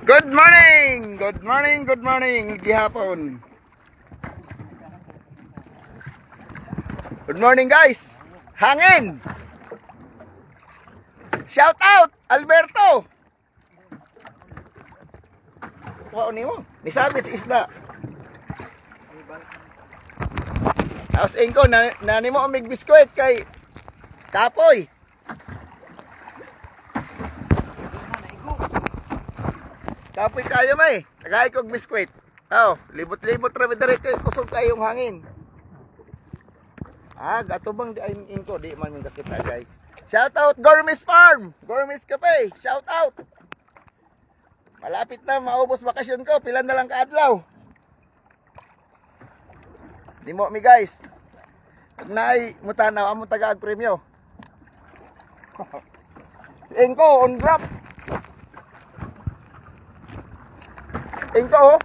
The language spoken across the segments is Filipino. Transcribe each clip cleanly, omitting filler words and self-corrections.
Good morning! Good morning, good morning, gihapon. Good morning guys! Hangin! Shout out, Alberto! Wow, ni mo, nisabit sa isla. Tapos ingko, nani mo amig biskwit kay Kapoy. Kapoy kayo may, tagay kong biskwit. Oh, libot-libot rabi direct kusog kayong hangin. Gato bang di ayun ingko, di man mình kakita guys. Shout out Gourmet Farm, Gourmet Cafe, shout out. Malapit na maubos bakasyon ko, pilan na lang kaadlaw. Di mo mi guys. Pag naay mutanaw amo taga-ag premyo. Ingko on drop. Ingko oh.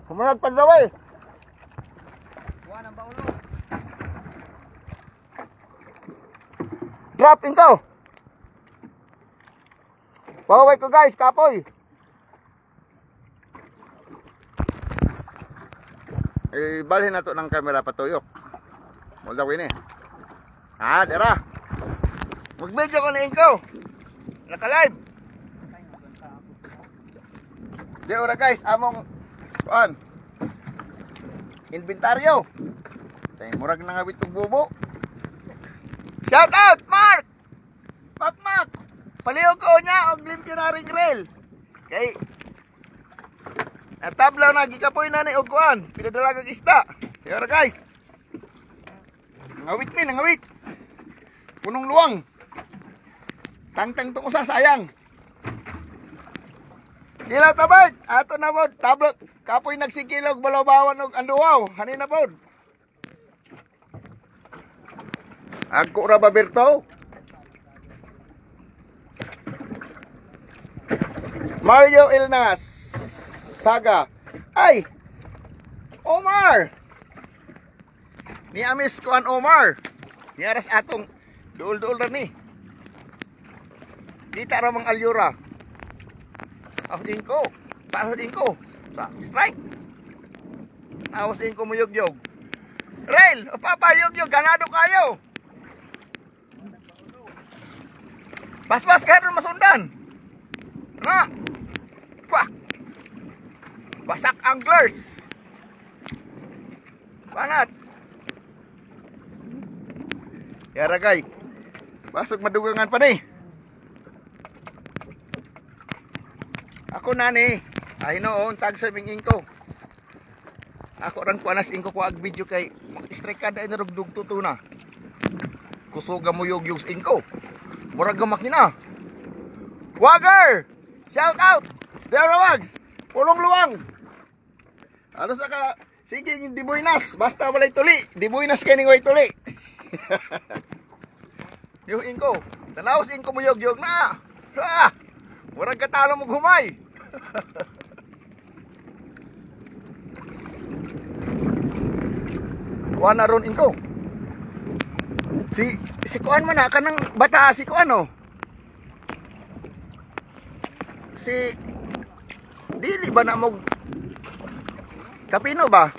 Kumunag padlaway. Kuha ng baulo. Drop ingko. Baway ko guys, Kapoy. Balhin na to ng camera patuyok. Muldawin eh. Dera. Mag-video ko na ingko. Naka-live. Di ora guys, among kuan. Inventaryo. Tay murag na ngawit og bubo. Shout out Mark. Makmak. Palihog ko niya og limpyo na ring grill. Kay natablaw na gikapoy na ni og kuan, pinadala kag isda. Di ora guys. Ngawit mi, ngawit. Punong luwang. Tangtang to ko sa sayang. Dilaw tabag, ato na bod, tablo, kapoy nagsikilog, balabawan og anduwaw, hanin na bod. Agko ra ba Berto? Mario Ilnas, Saga, ay, Omar. Ni amis ko an Omar. Niaras atong duol-duol ra ni. Kita ra mang alyura. Awas ingko, taas ingko, strike. Awas ingko mo yug-yug. Rail, papa yug-yug, ganado kayo. Pas-pas kayo rin masundan. Na, wah, basak anglers. Banat. Yara kay, pasok madugangan pa ni. Ako nani, ay noon tag sa ming ingko. Ako rang kuanas ingko ko ag video kay mag-strike kada ay narugdug tutuna. Kusuga mo yug-yug sa ingko. Murag gamak na. Wagger! Shout out! There wags! Pulong luwang! Ano sa ka? Sige, di buinas. Basta walay tuli. Di buinas kay ning way tuli. Yung ingko. Tanaos ingko mo yug-yug na. Murag katalo mo humay. Kuan na ron ingko. Si kuan man na kanang bata si kuan oh. Si dili ba na mo kapino ba?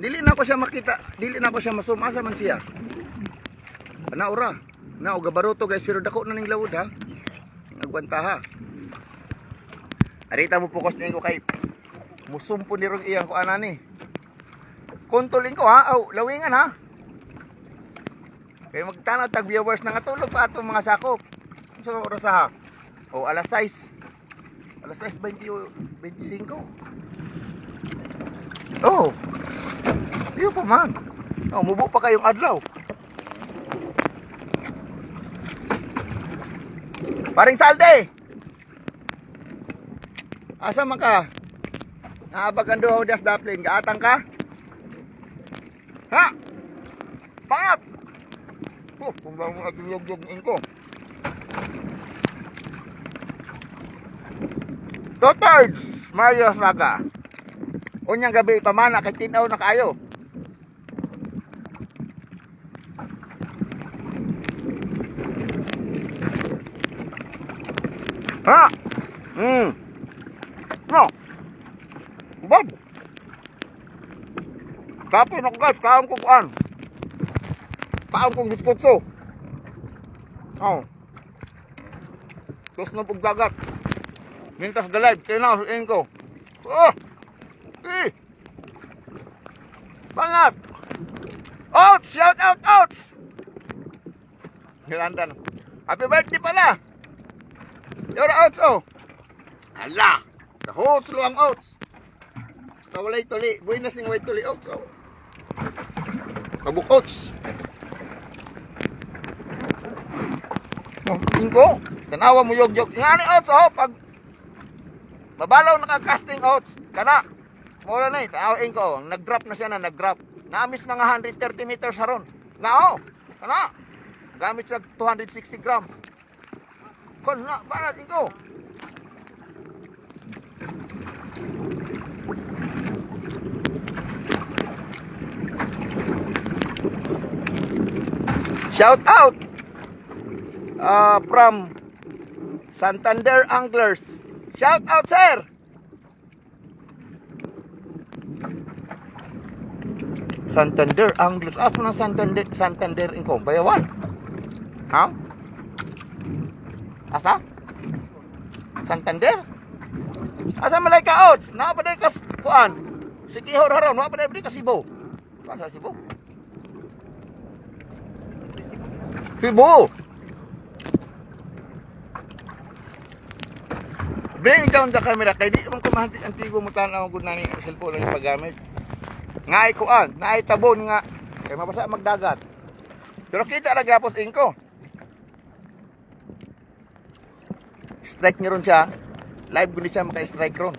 Dili na ko siya makita, dili na ko siya masumasa man siya. Ora. Na og baruto guys pero dako na ning lawod ha. Nagwanta ha. Arita mo focus ningo kay musumpo ni rog iyang kuan ani. Kontrolin ko ha, lawingan ha. Kay magtanaw tag viewers na natulog pa atong mga sakop. So oras ha. Alas 6. Alas 6:25. Oh. Diyo pa man. Mubo pa kayong adlaw. Paring Salde. Asa man ka? Naabag ang duhaw das daplin. Gaatang ka? Ha? Pangat! Kung ba mo agulog-yog ingko. Two-thirds, Mario Saga. Unyang gabi pamana kay tinaw na kayo. Ha? No. Bab. Tapos na guys, kaon ko kuan. Kaon kong biskutso. Oh. Tapos na pagdagat. Mintas galay, tinaw sa ko. Oh! Eh! Bangat! Oats! Shout out, Oats! Hilandan. Happy birthday pala! Yora Oats, oh! Hala! The Oats luang Oats! Basta walay tuli. Buenas ning way tuli Oats, oh! Kabuk Oats! Oh, ingko! Tanawa mo yog-yog. Nga ni Oats, oh! Pag mabalaw naka-casting Oats, kana! Mula na eh, tanawin ko, nag-drop na siya na, nag-drop. Naamis mga 130 meters haron. Na, oh! Kana! Gamit sa 260 gram. Kon na, ba natin ko? Shout out from Santander Anglers. Shout out, sir! Santander Anglers. Asa na Santander inko? Bayawan. Ha? Asa? Santander? Asa malay ka Oats? Na pa day ka kuan? Sikihor haron, wa pa day ka Cebu. Kuan sa Cebu? Cebu. Bring down the camera kay di man ko antigo mo tanaw gud nani ang cellphone ang paggamit. Ngay kuan, naay tabon nga kay mabasa magdagat. Pero kita ra gapos inko. Strike ni ron siya. Live guni siya maka-strike ron.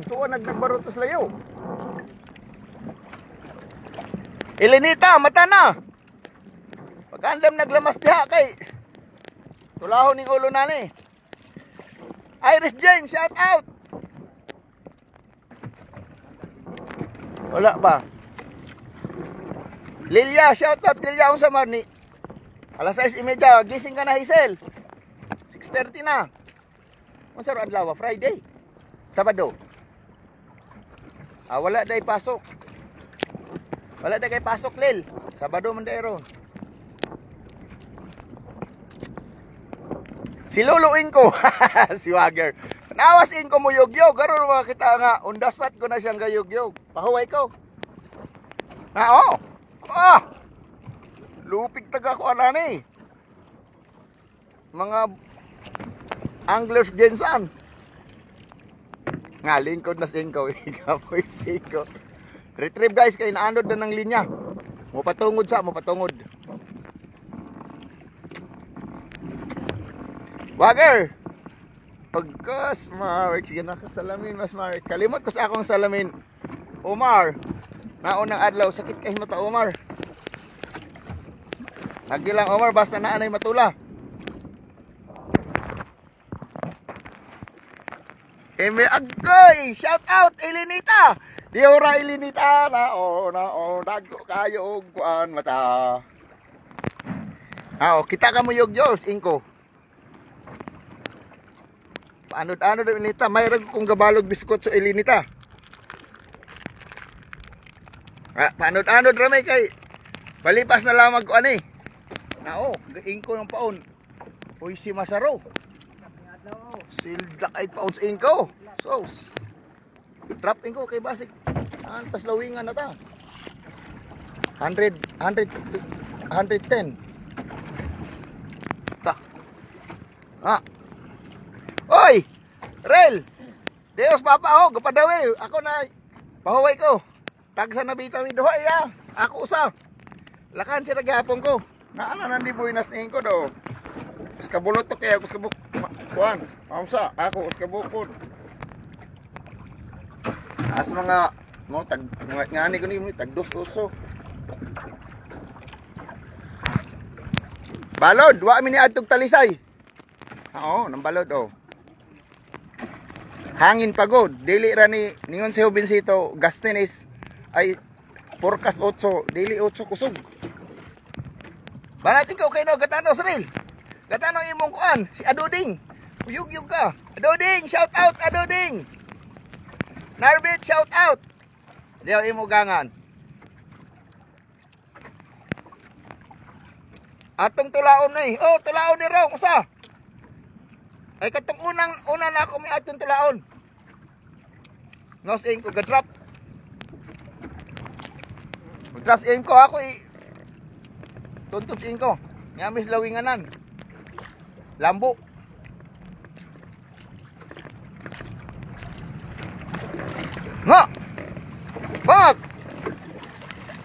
Tuwa nagbarot sa layo. Elenita, mata na. Pagandam naglamas diha kay tulahon ning ulo nani. Iris Jane, shout out. Wala pa. Lilia, shout out Lilia unsa man ni. Alas 6:30 gising ka na Hazel. 6:30 na. Unsa ro adlaw? Friday. Sabado. Wala day pasok. Wala day kay pasok Lil. Sabado man day ron. Si Luluin ko. Si Wagger. Nawasin ko mo yog-yog. Karon makita nga on the spot ko na siyang gayog-yog. Pahuway ko. Oo. Lupig taga ko anani. Mga anglers Jensan. Nga lingkod na singko. Ikapoy singko. Retrieve guys kay naanod na ng linya. Mo patungod. Wagger. Pagkas Marek, sige nakasalamin mas Marek. Kalimot ko sa akong salamin. Omar. Naunang adlaw sakit kay mata Omar. Nagilang Omar basta na anay matula. Eme agoy, shout out Elenita. Di ora Elenita na dagko kayo og kuan mata. Kita ka mo yog-yos inko. Paanod-anod Elenita, mayroon kong gabalog biskot sa Elenita. Paanod-anod ramay kay palipas na lamang ko ani. Inko ng paon. Uy si Masaro. Sildak ay paon sa inko. So, drop inko kay basik. Antas lawingan na ta. 110. Oy! Rel! Deos papa gapadawi. Ako na pahuway ko. Tagsa na vitamin duhay ya. Ako usa. Lakan siya gapon ko. Naana nandi buinas ning ko do. Iskabulot to kaya iskabuk kuan. Amsa ako iskabukod. As mga mo tag ngani ko ni tagdos uso. Balod, wa mi ni adtog talisay. Nang balod Hangin pagod, dili ra ni ningon si Jovencito Gastinis ay forecast 8, dili 8 kusog. Banatin ko kay no gatano Sril. Gatano imong kuan, si Adoding. Uyug-yug ka. Adoding, shout out Adoding. Narbit, shout out. Diyaw imo gangan. Atong tulaon na eh. Oh, tulaon ni Rong, usa. Ay katong una na ako may atong tulaon. Nos ko gadrop. Drop ko ako eh. Tuntos ko. Nyamis lawinganan. Lambo. Nga! Bak!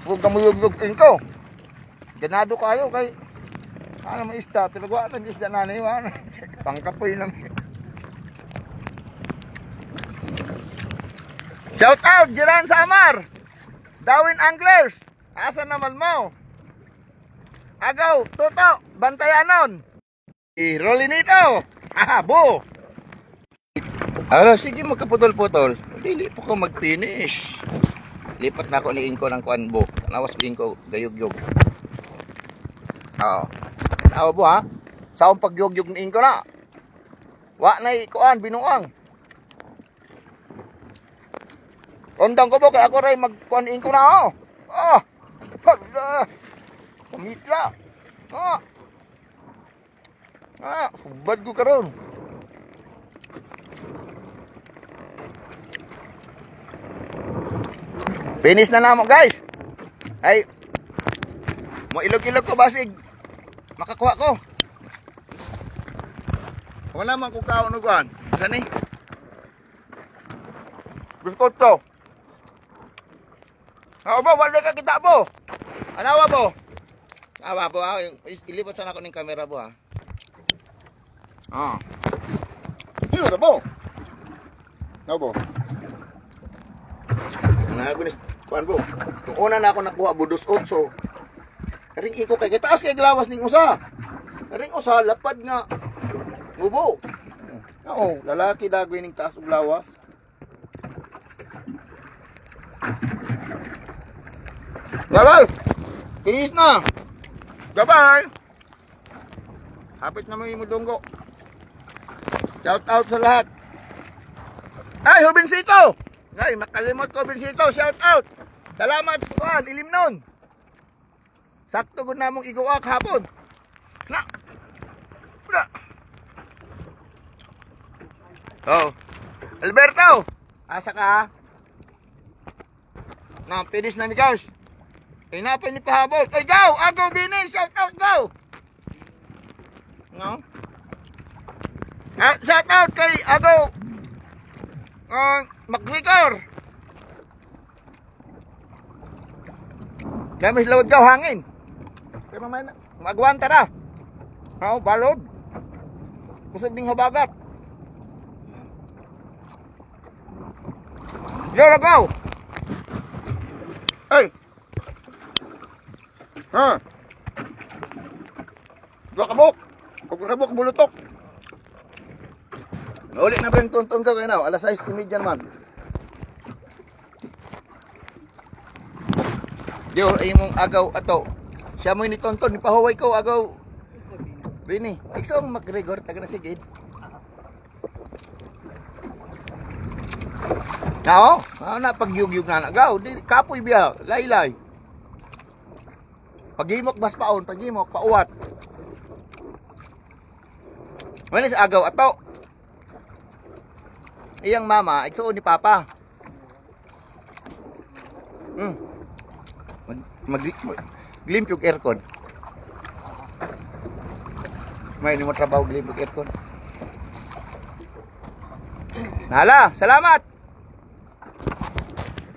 Huwag ka muyug-yug ko. Ganado kayo kay ano may isda. Talaga ang isda na na pangkapoy lang. Shout out Jiran Samar. Darwin Anglers. Asa naman mo? Agaw, Toto, Bantayanon. Rolinito. Bo. Ano, sige magkaputol-putol. Dili po ko mag-finish. Lipat na ako ni Inko ng kuanbo. Nawas Inko, gayog-yog. Oo. Tawa po ha? Saan pag-yog-yog ni Inko na? Wa na kuan, binuang. Ondang ko po, kaya ako rin mag-kuan Inko na ako. Oh! Hala! Pamitla! Oh! Subad ko karon. Finish na namo guys. Ay. Mo ilog-ilog ko basig. Makakuha ko. Wala man ko kaon ugan. Sani? Biskot to. Ba, wala ka kita po. Anawa po. Awa po, ilipat sana ako ng camera po ha. Yun na po. Ano po? Nagunis, kuhan po. Kung una na ako nakuha, budos 8. Ring iko kay kitaas kay glawas ning usa. Ring usa, lapad nga. Mubo. Oo, lalaki dagway ning taas og lawas. Gabay! Finish na! Gabay! Hapit na mo yung mudunggo. Shout out sa lahat. Ay, Hubinsito! Ay, makalimot ko, Hubinsito. Shout out! Salamat sa kuhan, Ilimnon. Sakto ko na mong iguwak hapon. Na! Na! Oh. Alberto! Asa ka ha? Na, finish na ni Gauss. Inapin ni pahabol. Ay, go! Agaw, Binin! Shout out, go! No? Shout out kay Agaw McGregor. Damis lawad gaw hangin. Kaya mamaya na. Magwan tara. Balod. Kusog ding habagat. Yara gaw. Ay. Dua kabuk. Kung kabuk bulutok. Ulit na ba yung tuntun ka kayo na? Alas 6:30 naman. Diyo, ay mong agaw ato. Siya mo ni tonton, ipahuway ko agaw. Bini, iksong McGregor, taga na sigid. Oo, na pagyug-yug na agaw. Kapoy biya, laylay. Pagimok bas paon, pagimok pauwat. Wala sa agaw ato. Iyang mama, igsuon ni Papa. Glimp yung aircon. May ni mo trabaho glimp yung aircon. Nala, salamat.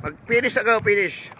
Mag-finish agaw, finish.